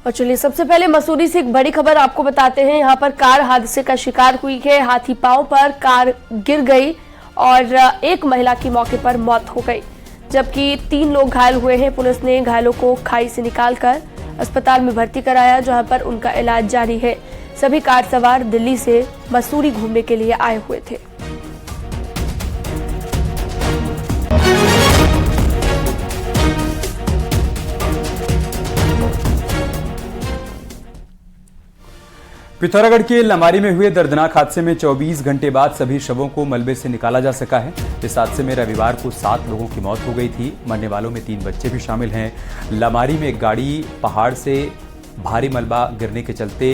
और चलिए सबसे पहले मसूरी से एक बड़ी खबर आपको बताते हैं। यहाँ पर कार हादसे का शिकार हुई है। हाथी पांव पर कार गिर गई और एक महिला की मौके पर मौत हो गई, जबकि 3 लोग घायल हुए हैं। पुलिस ने घायलों को खाई से निकालकर अस्पताल में भर्ती कराया, जहां पर उनका इलाज जारी है। सभी कार सवार दिल्ली से मसूरी घूमने के लिए आए हुए थे। पिथौरागढ़ के लमारी में हुए दर्दनाक हादसे में 24 घंटे बाद सभी शवों को मलबे से निकाला जा सका है। इस हादसे में रविवार को 7 लोगों की मौत हो गई थी। मरने वालों में 3 बच्चे भी शामिल हैं। लमारी में एक गाड़ी पहाड़ से भारी मलबा गिरने के चलते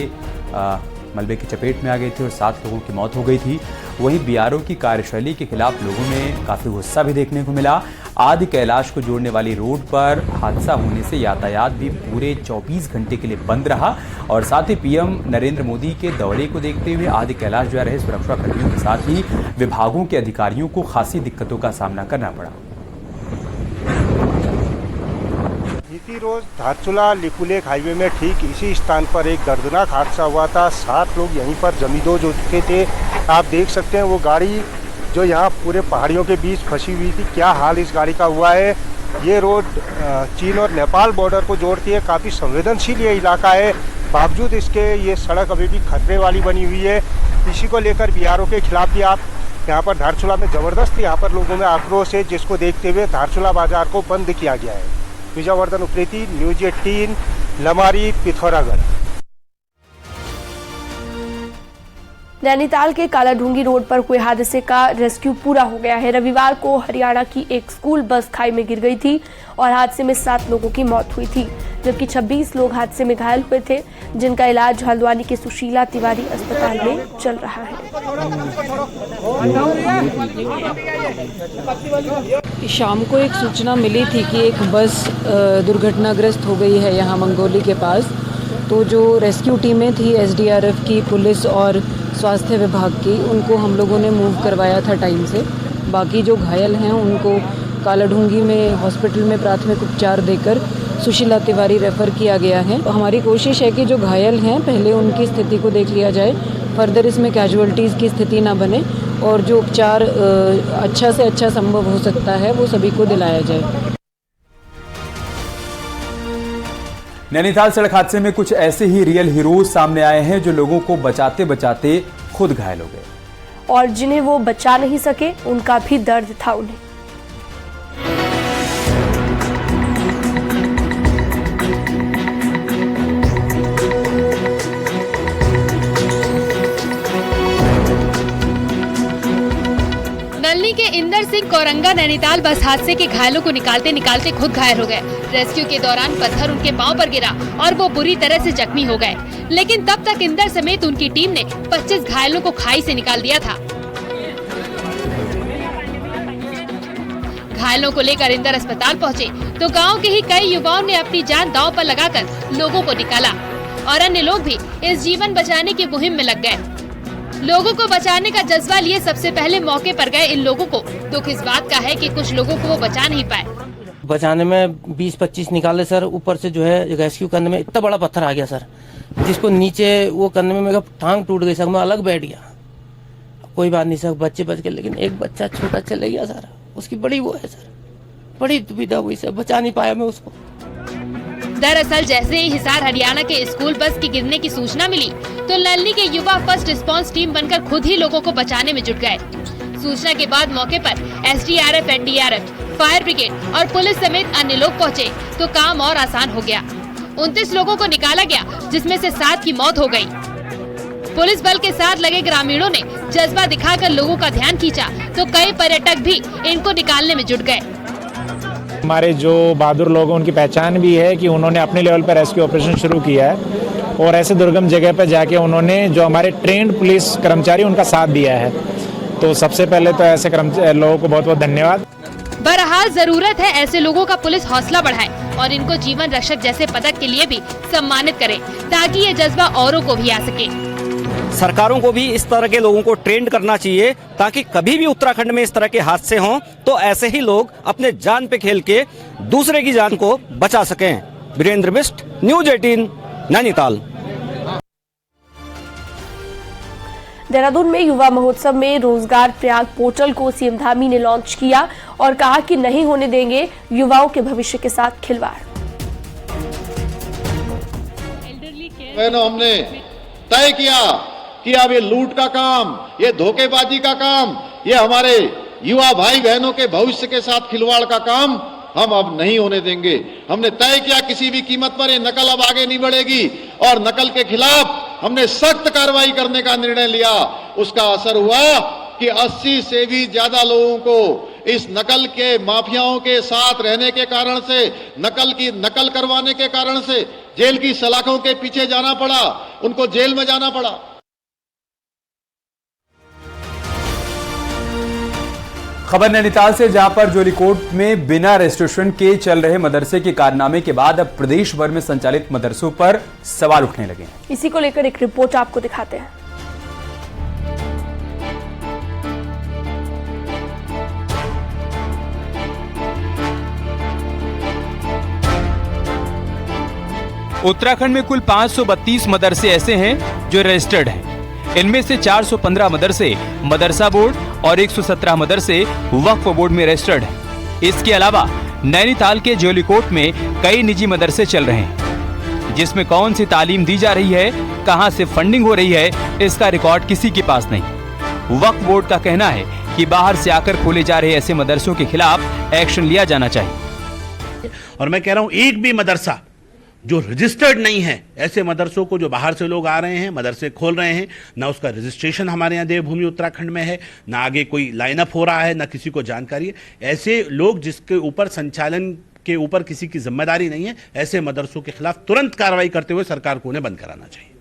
मलबे की चपेट में आ गई थी और 7 लोगों की मौत हो गई थी। वहीं बीआरओ की कार्यशैली के खिलाफ लोगों में काफी गुस्सा भी देखने को मिला। आदि कैलाश को जोड़ने वाली रोड पर हादसा होने से यातायात भी पूरे 24 घंटे के लिए बंद रहा और साथ ही पीएम नरेंद्र मोदी के दौरे को देखते हुए आदि कैलाश जा रहे सुरक्षा कर्मियों के साथ ही विभागों के अधिकारियों को खासी दिक्कतों का सामना करना पड़ा। बीती रोज धारचूला लिपुलेख हाईवे में ठीक इसी स्थान पर एक दर्दनाक हादसा हुआ था। 7 लोग यहीं पर जमींदोज हो चुके थे। आप देख सकते हैं वो गाड़ी जो यहाँ पूरे पहाड़ियों के बीच फंसी हुई थी, क्या हाल इस गाड़ी का हुआ है। ये रोड चीन और नेपाल बॉर्डर को जोड़ती है। काफ़ी संवेदनशील ये इलाका है, बावजूद इसके ये सड़क अभी भी खतरे वाली बनी हुई है। इसी को लेकर बीआरओ के खिलाफ भी आप यहाँ पर धारचूला में ज़बरदस्त यहाँ पर लोगों में आक्रोश है, जिसको देखते हुए धारचूला बाजार को बंद किया गया है। विजयवर्धन उप्रेती, न्यूज़ 18, लमारी, पिथौरागढ़। नैनीताल के कालाढूंगी रोड पर हुए हादसे का रेस्क्यू पूरा हो गया है। रविवार को हरियाणा की एक स्कूल बस खाई में गिर गई थी और हादसे में 7 लोगों की मौत हुई थी, जबकि 26 लोग हादसे में घायल हुए थे, जिनका इलाज हल्द्वानी के सुशीला तिवारी अस्पताल में चल रहा है। शाम को एक सूचना मिली थी कि एक बस दुर्घटनाग्रस्त हो गई है यहाँ मंगोली के पास। तो जो रेस्क्यू टीमें थी एसडीआरएफ की, पुलिस और स्वास्थ्य विभाग की, उनको हम लोगों ने मूव करवाया था टाइम से। बाकी जो घायल हैं उनको कालाढूंगी में हॉस्पिटल में प्राथमिक उपचार देकर सुशीला तिवारी रेफ़र किया गया है। तो हमारी कोशिश है कि जो घायल हैं पहले उनकी स्थिति को देख लिया जाए, फर्दर इसमें कैजुअल्टीज़ की स्थिति ना बने और जो उपचार अच्छा से अच्छा संभव हो सकता है वो सभी को दिलाया जाए। नैनीताल सड़क हादसे में कुछ ऐसे ही रियल हीरोज सामने आए हैं जो लोगों को बचाते बचाते खुद घायल हो गए और जिन्हें वो बचा नहीं सके उनका भी दर्द था उन्हें। नल्ली के इंदर सिंह कोरंगा नैनीताल बस हादसे के घायलों को निकालते निकालते खुद घायल हो गए। रेस्क्यू के दौरान पत्थर उनके पांव पर गिरा और वो बुरी तरह से जख्मी हो गए, लेकिन तब तक इंदर समेत उनकी टीम ने 25 घायलों को खाई से निकाल दिया था। घायलों को लेकर इंदर अस्पताल पहुंचे तो गांव के ही कई युवाओं ने अपनी जान दांव पर लगाकर लोगों को निकाला और अन्य लोग भी इस जीवन बचाने की मुहिम में लग गए। लोगों को बचाने का जज्बा लिए सबसे पहले मौके पर गए इन लोगों को दुख इस बात का है कि कुछ लोगों को वो बचा नहीं पाए। बचाने में 20-25 निकाले सर। ऊपर से जो है रेस्क्यू करने में इतना बड़ा पत्थर आ गया सर, जिसको नीचे वो करने में मेरा टांग टूट गई सर, मैं अलग बैठ गया। कोई बात नहीं सर, बच्चे बच गए, लेकिन एक बच्चा छोटा चले गया सर। उसकी बड़ी वो है सर, बड़ी दुविधा हुई सर, बचा नहीं पाया मैं उसको। दरअसल जैसे ही हिसार हरियाणा के स्कूल बस की गिरने की सूचना मिली तो नल्ली के युवा फर्स्ट रिस्पांस टीम बनकर खुद ही लोगों को बचाने में जुट गए। सूचना के बाद मौके पर एसडीआरएफ, एनडीआरएफ, फायर ब्रिगेड और पुलिस समेत अन्य लोग पहुंचे तो काम और आसान हो गया। 29 लोगों को निकाला गया, जिसमें से 7 की मौत हो गई। पुलिस बल के साथ लगे ग्रामीणों ने जज्बा दिखाकर लोगों का ध्यान खींचा तो कई पर्यटक भी इनको निकालने में जुट गए। हमारे जो बहादुर लोग हैं उनकी पहचान भी है कि उन्होंने अपने लेवल पर रेस्क्यू ऑपरेशन शुरू किया है और ऐसे दुर्गम जगह पर जाके उन्होंने जो हमारे ट्रेंड पुलिस कर्मचारी उनका साथ दिया है। तो सबसे पहले तो ऐसे लोगों को बहुत बहुत धन्यवाद। बहरहाल जरूरत है ऐसे लोगों का पुलिस हौसला बढ़ाए और इनको जीवन रक्षक जैसे पदक के लिए भी सम्मानित करे, ताकि ये जज्बा औरों को भी आ सके। सरकारों को भी इस तरह के लोगों को ट्रेंड करना चाहिए, ताकि कभी भी उत्तराखंड में इस तरह के हादसे हों तो ऐसे ही लोग अपने जान पे खेल के दूसरे की जान को बचा सकें। वीरेंद्र बिष्ट, न्यूज़ 18, नैनीताल। देहरादून में युवा महोत्सव में रोजगार प्रयाग पोर्टल को सीएम धामी ने लॉन्च किया और कहा कि नहीं होने देंगे युवाओं के भविष्य के साथ खिलवाड़। हमने तय किया कि अब ये लूट का काम, ये धोखेबाजी का काम, ये हमारे युवा भाई बहनों के भविष्य के साथ खिलवाड़ का काम हम अब नहीं होने देंगे। हमने तय किया किसी भी कीमत पर ये नकल अब आगे नहीं बढ़ेगी और नकल के खिलाफ हमने सख्त कार्रवाई करने का निर्णय लिया। उसका असर हुआ कि 80 से भी ज्यादा लोगों को इस नकल के माफियाओं के साथ रहने के कारण से, नकल करवाने के कारण से जेल की सलाखों के पीछे जाना पड़ा, उनको जेल में जाना पड़ा। खबर नैनीताल से, जहां पर जोलीकोट में बिना रजिस्ट्रेशन के चल रहे मदरसे के कारनामे के बाद अब प्रदेश भर में संचालित मदरसों पर सवाल उठने लगे हैं। इसी को लेकर एक रिपोर्ट आपको दिखाते हैं। उत्तराखंड में कुल 532 मदरसे ऐसे हैं जो रजिस्टर्ड हैं। इनमें से 415 मदरसे मदरसा बोर्ड और 117 मदरसे वक्फ बोर्ड में रजिस्टर्ड हैं। इसके अलावा नैनीताल के जोलीकोट में कई निजी मदरसे चल रहे हैं, जिसमें कौन सी तालीम दी जा रही है, कहां से फंडिंग हो रही है, इसका रिकॉर्ड किसी के पास नहीं। वक्फ बोर्ड का कहना है कि बाहर से आकर खोले जा रहे ऐसे मदरसों के खिलाफ एक्शन लिया जाना चाहिए। और मैं कह रहा हूं, एक भी मदरसा जो रजिस्टर्ड नहीं है, ऐसे मदरसों को जो बाहर से लोग आ रहे हैं, मदरसे खोल रहे हैं, ना उसका रजिस्ट्रेशन हमारे यहाँ देवभूमि उत्तराखंड में है, ना आगे कोई लाइनअप हो रहा है, ना किसी को जानकारी है। ऐसे लोग जिसके ऊपर संचालन के ऊपर किसी की जिम्मेदारी नहीं है, ऐसे मदरसों के खिलाफ तुरंत कार्रवाई करते हुए सरकार को उन्हें बंद कराना चाहिए।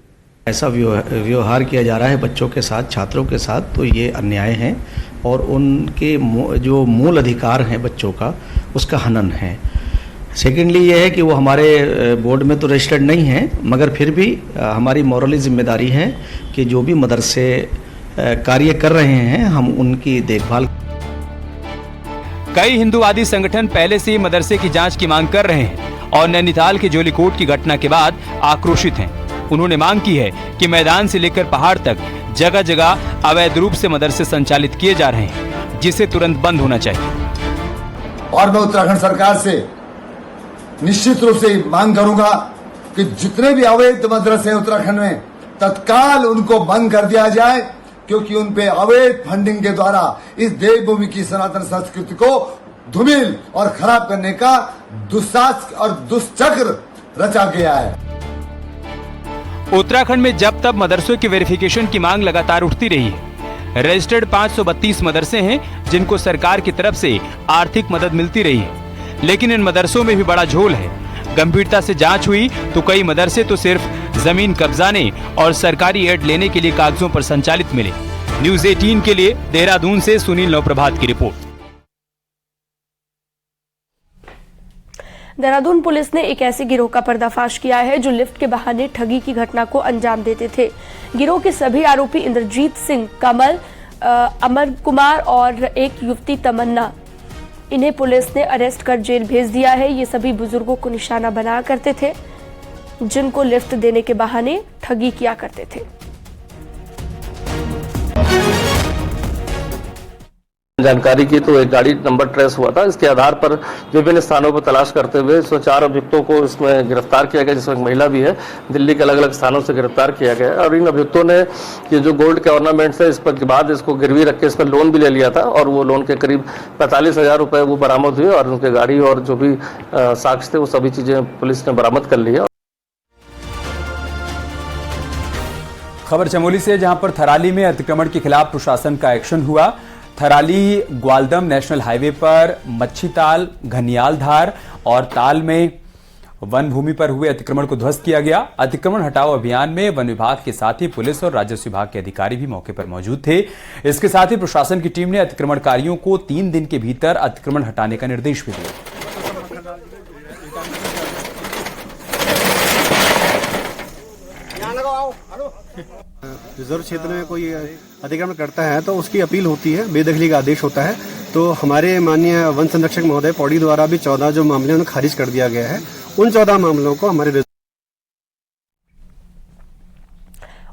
ऐसा व्यवहार किया जा रहा है बच्चों के साथ, छात्रों के साथ, तो ये अन्याय है और उनके जो मूल अधिकार हैं बच्चों का, उसका हनन है। सेकेंडली ये है कि वो हमारे बोर्ड में तो रजिस्टर्ड नहीं है, मगर फिर भी हमारी मॉरली जिम्मेदारी है कि जो भी मदरसे कार्य कर रहे हैं हम उनकी देखभाल। कई हिंदूवादी संगठन पहले से ही मदरसे की जांच की मांग कर रहे हैं और नैनीताल के जोलीकोट की घटना के बाद आक्रोशित हैं। उन्होंने मांग की है कि मैदान से लेकर पहाड़ तक जगह जगह अवैध रूप से मदरसे संचालित किए जा रहे हैं, जिसे तुरंत बंद होना चाहिए। और मैं उत्तराखंड सरकार से निश्चित रूप से मांग करूंगा कि जितने भी अवैध मदरसे हैं उत्तराखंड में, तत्काल उनको बंद कर दिया जाए, क्योंकि उन पे अवैध फंडिंग के द्वारा इस देवभूमि की सनातन संस्कृति को धूमिल और खराब करने का दुस्साहस और दुष्चक्र रचा गया है। उत्तराखंड में जब तब मदरसों की वेरिफिकेशन की मांग लगातार उठती रही है। रजिस्टर्ड 532 मदरसे हैं जिनको सरकार की तरफ से आर्थिक मदद मिलती रही है, लेकिन इन मदरसों में भी बड़ा झोल है। गंभीरता से जांच हुई तो कई मदरसे तो सिर्फ जमीन कब्जाने और सरकारी एड लेने के लिए कागजों पर संचालित मिले। न्यूज़ 18 के लिए देहरादून से सुनील नवप्रभात की रिपोर्ट। देहरादून पुलिस ने एक ऐसे गिरोह का पर्दाफाश किया है जो लिफ्ट के बहाने ठगी की घटना को अंजाम देते थे। गिरोह के सभी आरोपी इंद्रजीत सिंह, कमल, अमर कुमार और एक युवती तमन्ना, इन्हें पुलिस ने अरेस्ट कर जेल भेज दिया है। ये सभी बुजुर्गों को निशाना बनाया करते थे, जिनको लिफ्ट देने के बहाने ठगी किया करते थे। जानकारी की तो एक गाड़ी नंबर ट्रेस हुआ था। इसके आधार पर विभिन्न स्थानों पर तलाश करते हुए 104 अभियुक्तों को इसमें गिरफ्तार किया गया, जिसमें एक महिला भी है। दिल्ली के अलग अलग स्थानों से गिरफ्तार किया गया और इन अभियुक्तों ने ये जो गोल्ड के ऑर्नामेंट्स है, इस पर के बाद इसको गिरवी रख के इस पर लोन भी ले लिया था और वो लोन के करीब 45,000 रुपए वो बरामद हुए और उनके गाड़ी और जो भी साक्ष्य थे वो सभी चीजें पुलिस ने बरामद कर ली है। खबर चमोली से, जहां पर थराली में अतिक्रमण के खिलाफ प्रशासन का एक्शन हुआ। थराली ग्वालदम नेशनल हाईवे पर मच्छीताल, घनियालधार और ताल में वन भूमि पर हुए अतिक्रमण को ध्वस्त किया गया। अतिक्रमण हटाओ अभियान में वन विभाग के साथ ही पुलिस और राजस्व विभाग के अधिकारी भी मौके पर मौजूद थे। इसके साथ ही प्रशासन की टीम ने अतिक्रमणकारियों को 3 दिन के भीतर अतिक्रमण हटाने का निर्देश भी दिया। रिजर्व क्षेत्र में कोई अतिक्रमण करता है तो उसकी अपील होती है, बेदखली का आदेश होता है। तो हमारे माननीय वन संरक्षक महोदय पौड़ी द्वारा भी 14 जो मामले उन्हें खारिज कर दिया गया है। उन 14 मामलों को हमारे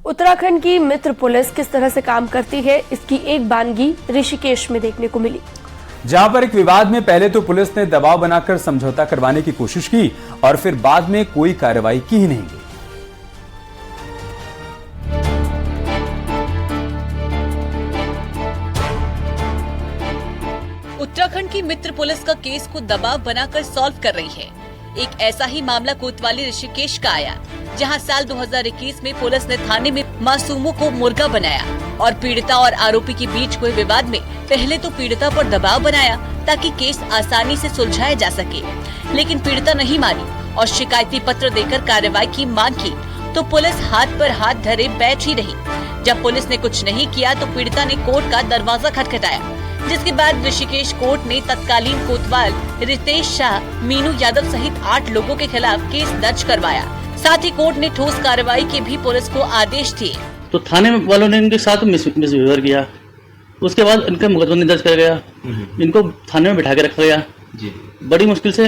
उत्तराखंड की मित्र पुलिस किस तरह से काम करती है, इसकी एक बानगी ऋषिकेश में देखने को मिली, जहां पर एक विवाद में पहले तो पुलिस ने दबाव बनाकर समझौता करवाने की कोशिश की और फिर बाद में कोई कार्रवाई की ही नहीं गई। उत्तराखंड की मित्र पुलिस का केस को दबाव बनाकर सॉल्व कर रही है। एक ऐसा ही मामला कोतवाली ऋषिकेश का आया, जहां साल 2021 में पुलिस ने थाने में मासूमों को मुर्गा बनाया और पीड़िता और आरोपी के बीच हुए विवाद में पहले तो पीड़िता पर दबाव बनाया ताकि केस आसानी से सुलझाया जा सके, लेकिन पीड़िता नहीं मानी और शिकायती पत्र देकर कार्रवाई की मांग की तो पुलिस हाथ पर हाथ धरे बैठ ही रही। जब पुलिस ने कुछ नहीं किया तो पीड़िता ने कोर्ट का दरवाजा खटखटाया, जिसके बाद ऋषिकेश कोर्ट ने तत्कालीन कोतवाल रितेश शाह, मीनू यादव सहित 8 लोगों के खिलाफ केस दर्ज करवाया। साथ ही कोर्ट ने ठोस कार्रवाई के भी पुलिस को आदेश दिए। तो थाने वालों ने इनके साथ मिसबिहेवियर किया, उसके बाद इनका मुकदमा दर्ज कर गया, इनको थाने में बिठा के रखा गया। बड़ी मुश्किल से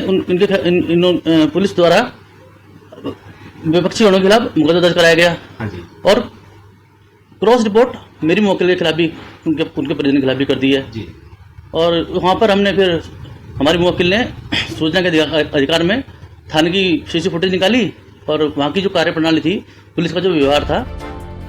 पुलिस द्वारा विपक्षी के खिलाफ मुकदमा दर्ज कराया गया और क्रॉस रिपोर्ट मेरी मौके के खिलाफ भी उनके परिजन के खिलाफ भी कर दी है। और वहाँ पर हमने फिर हमारी मुवक्किल ने सूचना के अधिकार में थाने की सीसी फुटेज निकाली और वहाँ की जो कार्यप्रणाली थी, पुलिस का जो व्यवहार था।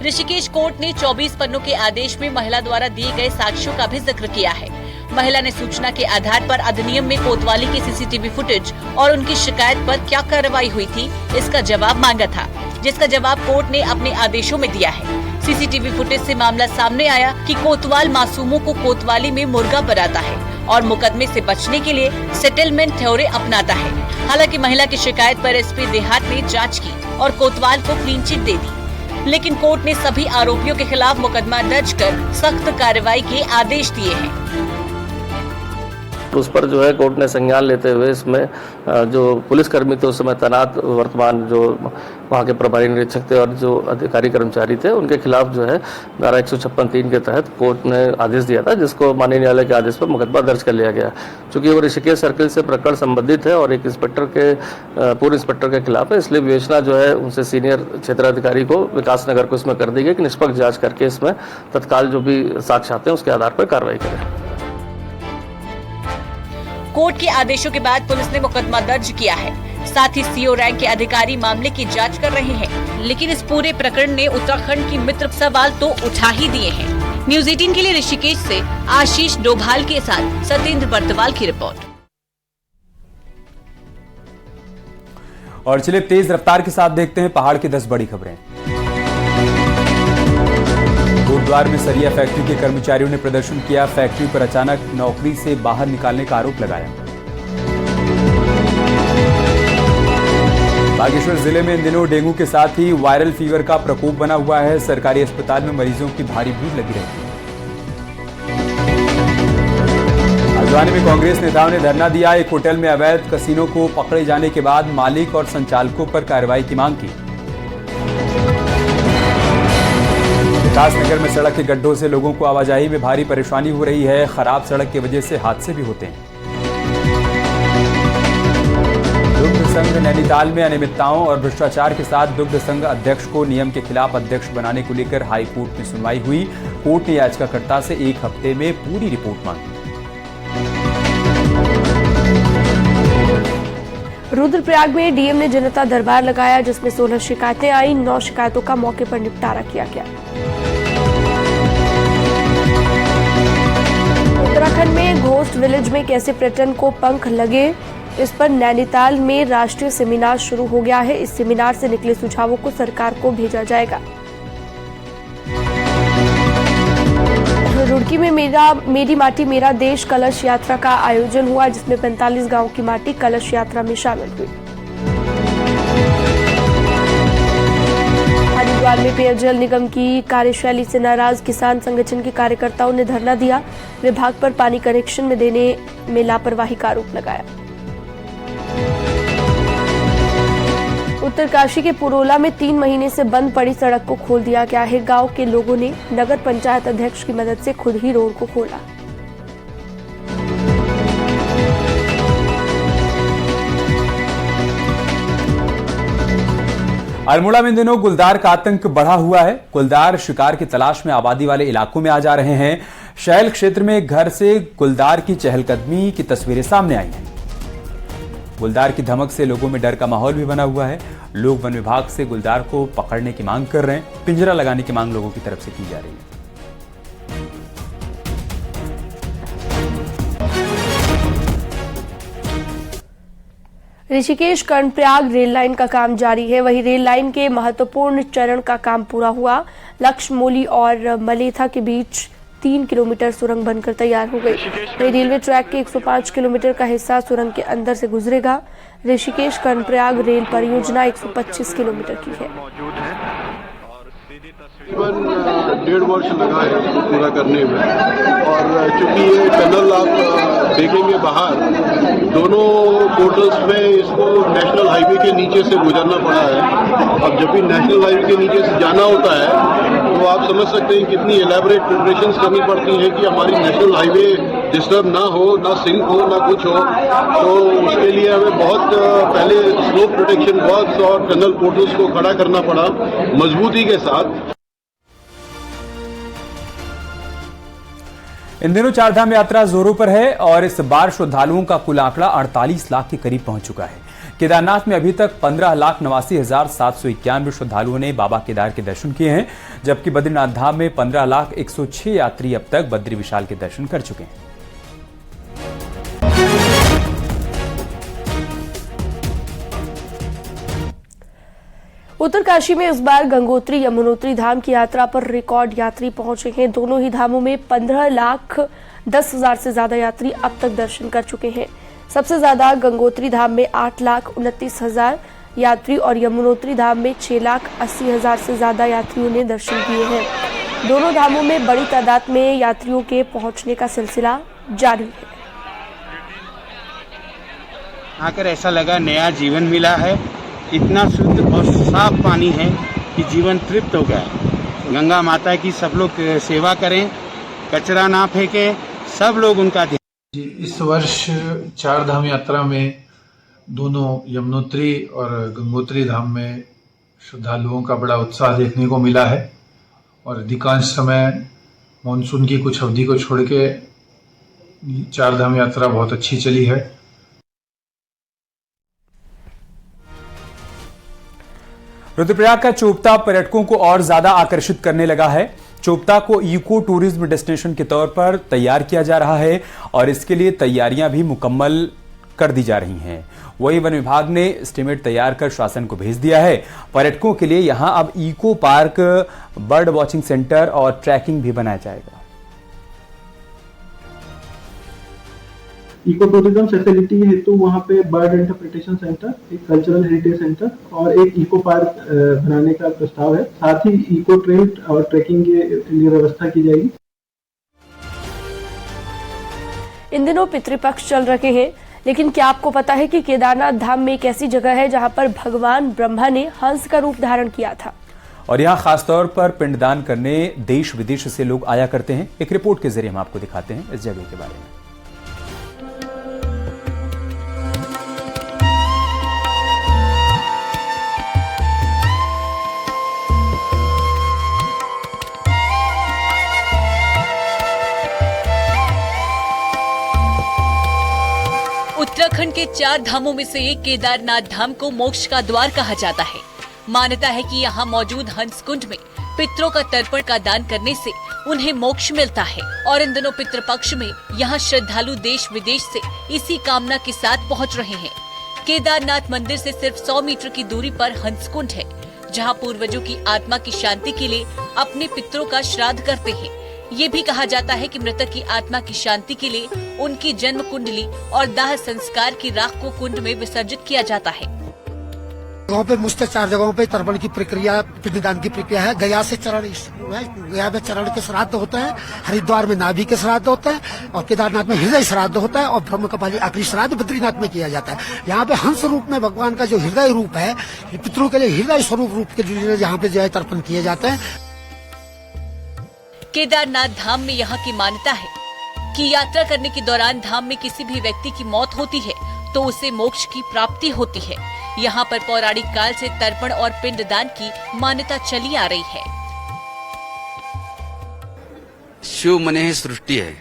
ऋषिकेश कोर्ट ने 24 पन्नों के आदेश में महिला द्वारा दिए गए साक्ष्यों का भी जिक्र किया है। महिला ने सूचना के आधार पर अधिनियम में कोतवाली के सीसीटीवी फुटेज और उनकी शिकायत पर क्या कार्रवाई हुई थी, इसका जवाब मांगा था, जिसका जवाब कोर्ट ने अपने आदेशों में दिया है। सीसीटीवी फुटेज से मामला सामने आया कि कोतवाल मासूमों को कोतवाली में मुर्गा बनाता है और मुकदमे से बचने के लिए सेटलमेंट थ्योरी अपनाता है। हालांकि महिला की शिकायत पर एसपी देहात ने जांच की और कोतवाल को क्लीन चिट दे दी, लेकिन कोर्ट ने सभी आरोपियों के खिलाफ मुकदमा दर्ज कर सख्त कार्रवाई के आदेश दिए हैं। उस पर जो है कोर्ट ने संज्ञान लेते हुए इसमें जो पुलिसकर्मी थे उस समय तैनात वर्तमान जो वहाँ के प्रभारी निरीक्षक थे और जो अधिकारी कर्मचारी थे उनके खिलाफ जो है धारा 156(3) के तहत कोर्ट ने आदेश दिया था, जिसको माननीय न्यायालय के आदेश पर मुकदमा दर्ज कर लिया गया। चूंकि वो ऋषिकेश सर्किल से प्रकरण संबंधित है और एक इंस्पेक्टर के पूर्व इंस्पेक्टर के खिलाफ है, इसलिए विवेचना जो है उनसे सीनियर क्षेत्राधिकारी को विकासनगर को इसमें कर दी गई कि निष्पक्ष जाँच करके इसमें तत्काल जो भी साक्ष्य आते हैं उसके आधार पर कार्रवाई करें। कोर्ट के आदेशों के बाद पुलिस ने मुकदमा दर्ज किया है। साथ ही सीओ रैंक के अधिकारी मामले की जांच कर रहे हैं, लेकिन इस पूरे प्रकरण ने उत्तराखंड की मित्र सवाल तो उठा ही दिए हैं। न्यूज़ 18 के लिए ऋषिकेश से आशीष डोभाल के साथ सत्येंद्र बर्तवाल की रिपोर्ट। और चलिए तेज रफ्तार के साथ देखते हैं पहाड़ की 10 बड़ी खबरें। गुरुद्वार में सरिया फैक्ट्री के कर्मचारियों ने प्रदर्शन किया, फैक्ट्री पर अचानक नौकरी से बाहर निकालने का आरोप लगाया। बागेश्वर जिले में इन दिनों डेंगू के साथ ही वायरल फीवर का प्रकोप बना हुआ है। सरकारी अस्पताल में मरीजों की भारी भीड़ लगी रहती है। हल्द्वानी में कांग्रेस नेताओं ने धरना दिया, एक होटल में अवैध कसीनो को पकड़े जाने के बाद मालिक और संचालकों पर कार्रवाई की मांग की। विकासनगर में सड़क के गड्ढों से लोगों को आवाजाही में भारी परेशानी हो रही है। खराब सड़क की वजह से हादसे भी होते हैं। दुग्ध संघ नैनीताल में अनियमितताओं और भ्रष्टाचार के साथ दुग्ध संघ अध्यक्ष को नियम के खिलाफ अध्यक्ष बनाने को लेकर हाई कोर्ट में सुनवाई हुई। कोर्ट ने याचिकाकर्ता से 1 हफ्ते में पूरी रिपोर्ट मांगी। रुद्रप्रयाग में डीएम ने जनता दरबार लगाया, जिसमें 16 शिकायतें आई। 9 शिकायतों का मौके पर निपटारा किया गया। उत्तराखंड में घोस्ट विलेज में कैसे पर्यटन को पंख लगे, इस पर नैनीताल में राष्ट्रीय सेमिनार शुरू हो गया है। इस सेमिनार से निकले सुझावों को सरकार को भेजा जाएगा। रुड़की में मेरी माटी मेरा देश कलश यात्रा का आयोजन हुआ, जिसमें 45 गांव की माटी कलश यात्रा में शामिल हुई। हरिद्वार में पेयजल निगम की कार्यशैली से नाराज किसान संगठन के कार्यकर्ताओं ने धरना दिया। विभाग पर पानी कनेक्शन में देने में लापरवाही का आरोप लगाया। उत्तरकाशी के पुरोला में 3 महीने से बंद पड़ी सड़क को खोल दिया गया है। गांव के लोगों ने नगर पंचायत अध्यक्ष की मदद से खुद ही रोड को खोला। अल्मोड़ा में इन दिनों गुलदार का आतंक बढ़ा हुआ है। गुलदार शिकार की तलाश में आबादी वाले इलाकों में आ जा रहे हैं। शैल क्षेत्र में घर से गुलदार की चहलकदमी की तस्वीरें सामने आई हैं। गुलदार की धमक से लोगों में डर का माहौल भी बना हुआ है। लोग वन विभाग से गुलदार को पकड़ने की मांग कर रहे हैं। पिंजरा लगाने की मांग लोगों की तरफ से की जा रही है। ऋषिकेश कर्णप्रयाग रेल लाइन का काम जारी है। वहीं रेल लाइन के महत्वपूर्ण चरण का काम पूरा हुआ। लक्ष्मौली और मलेथा के बीच 3 किलोमीटर सुरंग बनकर तैयार हो गई। वहीं रेलवे ट्रैक के 105 किलोमीटर का हिस्सा सुरंग के अंदर से गुजरेगा। ऋषिकेश कर्णप्रयाग रेल परियोजना 125 किलोमीटर की है। 1.5 वर्ष लगा है इसको पूरा करने में, और चूंकि ये टनल आप देखेंगे बाहर, दोनों पोर्टल्स में इसको नेशनल हाईवे के नीचे से गुजरना पड़ा है। अब जब भी नेशनल हाईवे के नीचे से जाना होता है तो आप समझ सकते हैं कितनी एलैबोरेट प्रिपरेशंस करनी पड़ती है कि हमारी नेशनल हाईवे डिस्टर्ब ना हो, ना सिंक हो, ना कुछ हो। तो उसके लिए हमें बहुत पहले स्लोप प्रोटेक्शन वर्क्स और टनल पोर्टल्स को खड़ा करना पड़ा मजबूती के साथ। इन दिनों चारधाम यात्रा जोरों पर है और इस बार श्रद्धालुओं का कुल आंकड़ा 48 लाख के करीब पहुंच चुका है। केदारनाथ में अभी तक 15,89,791 श्रद्धालुओं ने बाबा केदार के दर्शन किए हैं, जबकि बद्रीनाथ धाम में 15,0106 यात्री अब तक बद्री विशाल के दर्शन कर चुके हैं। उत्तरकाशी में इस बार गंगोत्री यमुनोत्री धाम की यात्रा पर रिकॉर्ड यात्री पहुंचे हैं। दोनों ही धामों में 15,10,000 से ज्यादा यात्री अब तक दर्शन कर चुके हैं। सबसे ज्यादा गंगोत्री धाम में 8,29,000 यात्री और यमुनोत्री धाम में 6,80,000 से ज्यादा यात्रियों ने दर्शन किए हैं। दोनों धामों में बड़ी तादाद में यात्रियों के पहुंचने का सिलसिला जारी है। आकर ऐसा लगा नया जीवन मिला है। इतना शुद्ध और साफ पानी है कि जीवन तृप्त हो गया है। गंगा माता की सब लोग सेवा करें, कचरा ना फेंकें, सब लोग उनका ध्यान। इस वर्ष चार धाम यात्रा में दोनों यमुनोत्री और गंगोत्री धाम में श्रद्धालुओं का बड़ा उत्साह देखने को मिला है और अधिकांश समय मानसून की कुछ अवधि को छोड़ के चार धाम यात्रा बहुत अच्छी चली है। रुद्रप्रयाग का चोपता पर्यटकों को और ज्यादा आकर्षित करने लगा है। चोपता को इको टूरिज्म डेस्टिनेशन के तौर पर तैयार किया जा रहा है और इसके लिए तैयारियां भी मुकम्मल कर दी जा रही हैं। वहीं वन विभाग ने एस्टीमेट तैयार कर शासन को भेज दिया है। पर्यटकों के लिए यहां अब eco park, bird watching centre और ट्रैकिंग भी बनाया जाएगा। इको टूरिज्म फैसिलिटी हेतु वहाँ पे बर्ड इंटरप्रिटेशन सेंटर, एक कल्चरल हेरिटेज सेंटर और एक इको पार्क बनाने का प्रस्ताव है। साथ ही इको ट्रेल और ट्रैकिंग के लिए व्यवस्था की जाएगी। इन दिनों पितृपक्ष चल रहे हैं, लेकिन क्या आपको पता है कि केदारनाथ धाम में एक ऐसी जगह है जहां पर भगवान ब्रह्मा ने हंस का रूप धारण किया था और यहां खासतौर पर पिंडदान करने देश विदेश से लोग आया करते हैं। एक रिपोर्ट के जरिए हम आपको दिखाते हैं इस जगह के बारे में। उत्तराखंड के 4 धामों में से एक केदारनाथ धाम को मोक्ष का द्वार कहा जाता है। मान्यता है कि यहाँ मौजूद हंस कुंड में पितरों का तर्पण का दान करने से उन्हें मोक्ष मिलता है और इन दिनों पितृपक्ष में यहाँ श्रद्धालु देश विदेश से इसी कामना के साथ पहुँच रहे हैं। केदारनाथ मंदिर से सिर्फ 100 मीटर की दूरी पर हंस कुंड है, जहाँ पूर्वजों की आत्मा की शांति के लिए अपने पितरों का श्राद्ध करते हैं। ये भी कहा जाता है कि मृतक की आत्मा की शांति के लिए उनकी जन्म कुंडली और दाह संस्कार की राख को कुंड में विसर्जित किया जाता है। जगहों पे मुझसे 4 जगहों पे तर्पण की प्रक्रिया, पिंडदान की प्रक्रिया है। गया से चरण, गया में चरण के श्राद्ध होते हैं, हरिद्वार में नाभि के श्राद्ध होते हैं और केदारनाथ में हृदय श्राद्ध होता है और ब्रह्म कपाली आखिरी श्राद्ध बद्रीनाथ में किया जाता है। यहाँ पे हंस रूप में भगवान का जो हृदय रूप है, पितरों के लिए हृदय स्वरूप रूप के लिए यहाँ पे जो है तर्पण किए जाते हैं। केदारनाथ धाम में यहाँ की मान्यता है कि यात्रा करने के दौरान धाम में किसी भी व्यक्ति की मौत होती है तो उसे मोक्ष की प्राप्ति होती है। यहाँ पर पौराणिक काल से तर्पण और पिंडदान की मान्यता चली आ रही है। शिव मने ही सृष्टि है,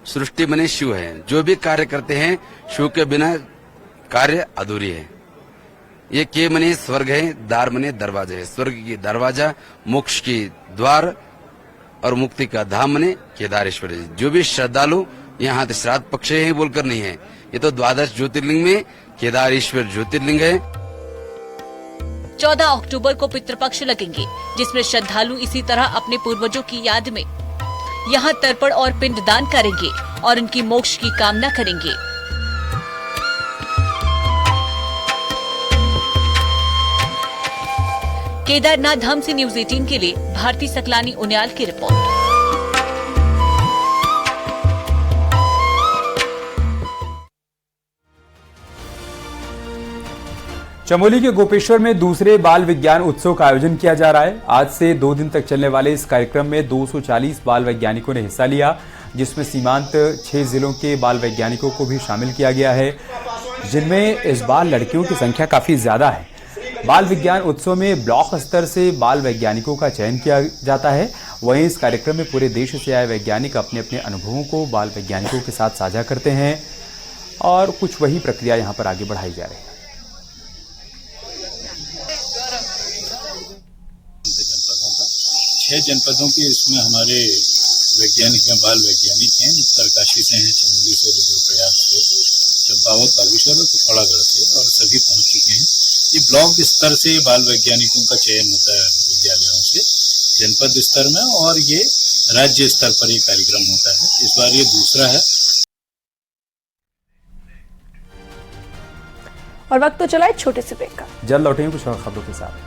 सृष्टि मने शिव है। जो भी कार्य करते हैं शिव के बिना कार्य अधूरी है। ये के मने स्वर्ग है, दार मने दरवाजा है। स्वर्ग की दरवाजा, मोक्ष की द्वार और मुक्ति का धाम मने केदारेश्वर है। जो भी श्रद्धालु यहाँ श्राद्ध पक्ष ही बोलकर नहीं है, ये तो द्वादश ज्योतिर्लिंग में केदारेश्वर ज्योतिर्लिंग है। 14 अक्टूबर को पितृपक्ष लगेंगे, जिसमें श्रद्धालु इसी तरह अपने पूर्वजों की याद में यहाँ तर्पण और पिंडदान करेंगे और उनकी मोक्ष की कामना करेंगे। केदारनाथ धाम से न्यूज़ 18 के लिए भारती सकलानी उनियाल की रिपोर्ट। चमोली के गोपेश्वर में दूसरे बाल विज्ञान उत्सव का आयोजन किया जा रहा है। आज से 2 दिन तक चलने वाले इस कार्यक्रम में 240 बाल वैज्ञानिकों ने हिस्सा लिया, जिसमें सीमांत 6 जिलों के बाल वैज्ञानिकों को भी शामिल किया गया है, जिनमें इस बार लड़कियों की संख्या काफी ज्यादा है। बाल विज्ञान उत्सव में ब्लॉक स्तर से बाल वैज्ञानिकों का चयन किया जाता है। वहीं इस कार्यक्रम में पूरे देश से आए वैज्ञानिक अपने अपने अनुभवों को बाल वैज्ञानिकों के साथ साझा करते हैं और कुछ वही प्रक्रिया यहाँ पर आगे बढ़ाई जा रही है। छह जनपदों के इसमें हमारे वैज्ञानिक हैं, बाल वैज्ञानिक हैं। उत्तरकाशी से हैं, चमोली से, रुद्रप्रयाग से, चंपावत, बागेश्वर और पिथौरागढ़ से, और सभी पहुंच चुके हैं। ये ब्लॉक स्तर से बाल वैज्ञानिकों का चयन होता है विद्यालयों से, जनपद स्तर में, और ये राज्य स्तर पर ये कार्यक्रम होता है। इस बार ये दूसरा है। और वक्त तो चला है छोटे से ब्रेक का। जल्द लौटेंगे कुछ और खबरों के साथ।